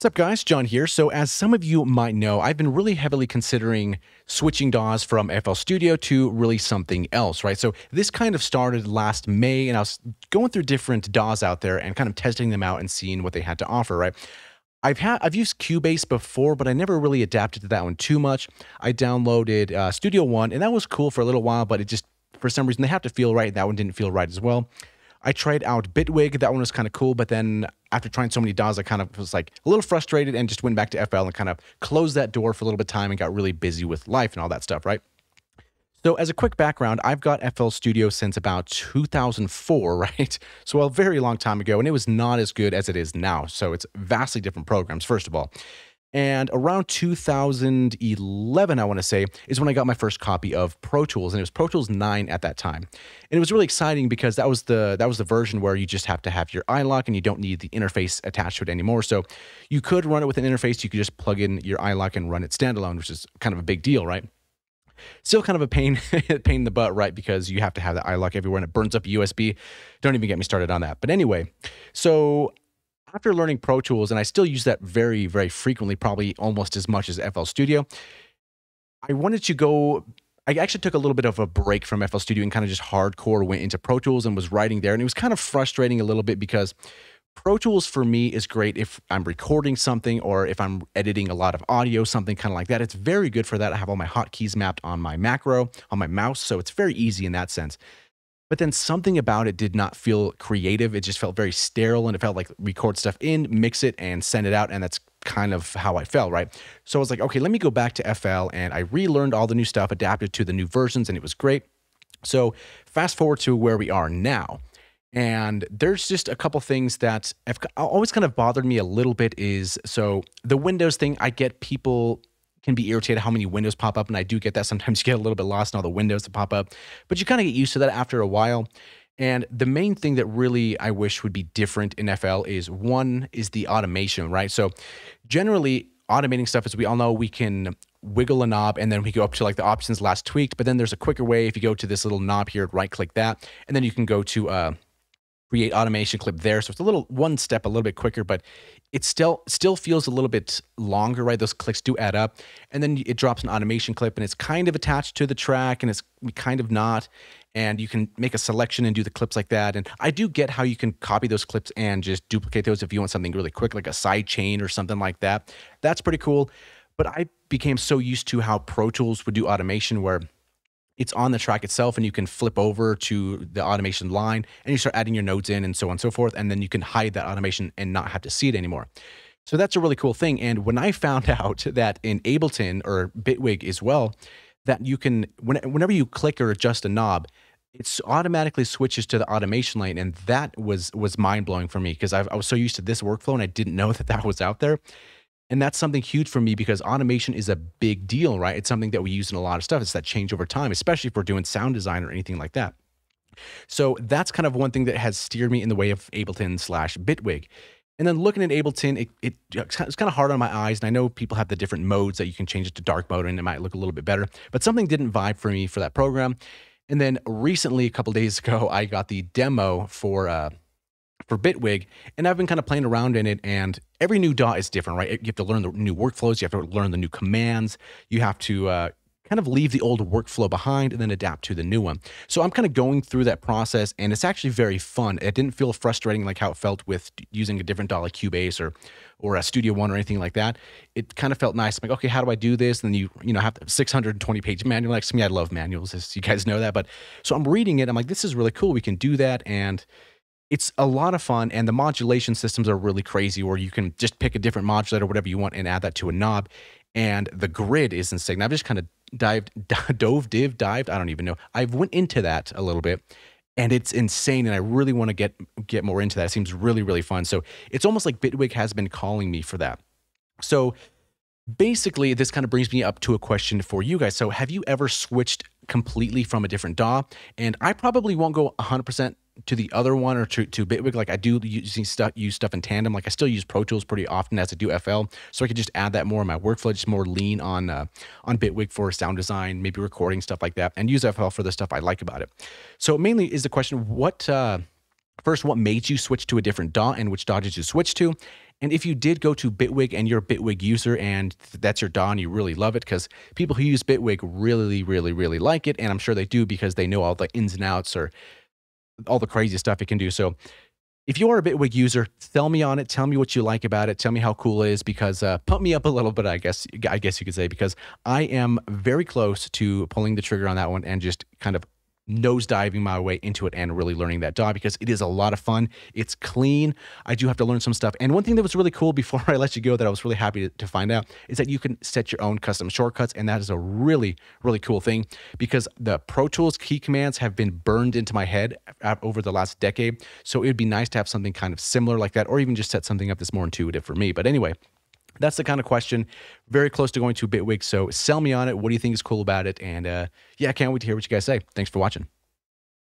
What's up, guys? John here. So, as some of you might know, I've been really heavily considering switching DAWs from FL Studio to really something else, right? So, this kind of started last May, and I was going through different DAWs out there and kind of testing them out and seeing what they had to offer, right? I've used Cubase before, but I never really adapted to that one too much. I downloaded Studio One, and that was cool for a little while, but it just for some reason they have to feel right. That one didn't feel right as well. I tried out Bitwig. That one was kind of cool, but then after trying so many DAWs, I kind of was like a little frustrated and just went back to FL and kind of closed that door for a little bit of time and got really busy with life and all that stuff, right? So as a quick background, I've got FL Studio since about 2004, right? So a very long time ago, and it was not as good as it is now. So it's vastly different programs, first of all. And around 2011, I want to say, is when I got my first copy of Pro Tools, and it was Pro Tools 9 at that time. And it was really exciting because that was the version where you just have to have your iLok and you don't need the interface attached to it anymore. So you could run it with an interface. You could just plug in your iLok and run it standalone, which is kind of a big deal, right? Still kind of a pain in the butt, right? Because you have to have the iLok everywhere and it burns up USB. Don't even get me started on that. But anyway, so after learning Pro Tools, and I still use that very, very frequently, probably almost as much as FL Studio, I wanted to go. I actually took a little bit of a break from FL Studio and kind of just hardcore went into Pro Tools and was writing there. And it was kind of frustrating a little bit because Pro Tools for me is great if I'm recording something or if I'm editing a lot of audio, something kind of like that. It's very good for that. I have all my hotkeys mapped on my macro, on my mouse, so it's very easy in that sense. But then something about it did not feel creative. It just felt very sterile, and it felt like record stuff in, mix it, and send it out, and that's kind of how I felt, right? So I was like, okay, let me go back to FL, and I relearned all the new stuff, adapted to the new versions, and it was great. So fast forward to where we are now. And there's just a couple things that have always kind of bothered me a little bit is, so the Windows thing, I get people can be irritated how many windows pop up, and I do get that. Sometimes you get a little bit lost in all the windows that pop up, but you kind of get used to that after a while. And the main thing that really I wish would be different in FL is one is the automation, right? So generally automating stuff, as we all know, we can wiggle a knob and then we go up to like the options last tweaked, but then there's a quicker way. If you go to this little knob here, right click that, and then you can go to create automation clip there. So it's a little one step a little bit quicker, but it still feels a little bit longer, right? Those clicks do add up. And then it drops an automation clip and it's kind of attached to the track and it's kind of not. And you can make a selection and do the clips like that. And I do get how you can copy those clips and just duplicate those if you want something really quick, like a side chain or something like that. That's pretty cool. But I became so used to how Pro Tools would do automation where it's on the track itself and you can flip over to the automation line and you start adding your nodes in and so on and so forth. And then you can hide that automation and not have to see it anymore. So that's a really cool thing. And when I found out that in Ableton or Bitwig as well, that you can, whenever you click or adjust a knob, it automatically switches to the automation lane. And that was mind blowing for me because I was so used to this workflow and I didn't know that was out there. And that's something huge for me because automation is a big deal, right? It's something that we use in a lot of stuff. It's that change over time, especially if we're doing sound design or anything like that. So that's kind of one thing that has steered me in the way of Ableton/Bitwig. And then looking at Ableton, it's kind of hard on my eyes. And I know people have the different modes that you can change it to dark mode and it might look a little bit better. But something didn't vibe for me for that program. And then recently, a couple days ago, I got the demo for Bitwig, and I've been kind of playing around in it, and every new DAW is different, right? You have to learn the new workflows, you have to learn the new commands, you have to kind of leave the old workflow behind and then adapt to the new one. So I'm kind of going through that process, and it's actually very fun. It didn't feel frustrating like how it felt with using a different DAW like Cubase or a Studio One or anything like that. It kind of felt nice. I'm like, okay, how do I do this? And then you know have the 620-page manual. Like, to me, I love manuals, as you guys know that. But so I'm reading it. I'm like, this is really cool. We can do that, and it's a lot of fun, and the modulation systems are really crazy where you can just pick a different modulator, whatever you want, and add that to a knob. And the grid is insane. I've just kind of dived, I don't even know. I've went into that a little bit, and it's insane, and I really want to get more into that. It seems really, really fun. So it's almost like Bitwig has been calling me for that. So basically, this kind of brings me up to a question for you guys. So have you ever switched completely from a different DAW? And I probably won't go 100% to the other one or to Bitwig. Like I do use stuff in tandem. Like I still use Pro Tools pretty often as I do FL, so I could just add that more in my workflow, just more lean on Bitwig for sound design, maybe recording stuff like that, and use FL for the stuff I like about it. So mainly is the question, first, what made you switch to a different DAW, and which DAW did you switch to? And if you did go to Bitwig and you're a Bitwig user and that's your DAW and you really love it, because people who use Bitwig really, really, really like it. And I'm sure they do because they know all the ins and outs or all the crazy stuff it can do. So if you are a Bitwig user, sell me on it. Tell me what you like about it. Tell me how cool it is, because pump me up a little bit, I guess you could say, because I am very close to pulling the trigger on that one and just kind of nosediving my way into it and really learning that DAW, because it is a lot of fun. It's clean. I do have to learn some stuff. And one thing that was really cool before I let you go that I was really happy to find out is that you can set your own custom shortcuts. And that is a really, really cool thing, because the Pro Tools key commands have been burned into my head over the last decade. So it would be nice to have something kind of similar like that, or even just set something up that's more intuitive for me. But anyway, that's the kind of question. Very close to going to Bitwig. So sell me on it. What do you think is cool about it? And yeah, I can't wait to hear what you guys say. Thanks for watching.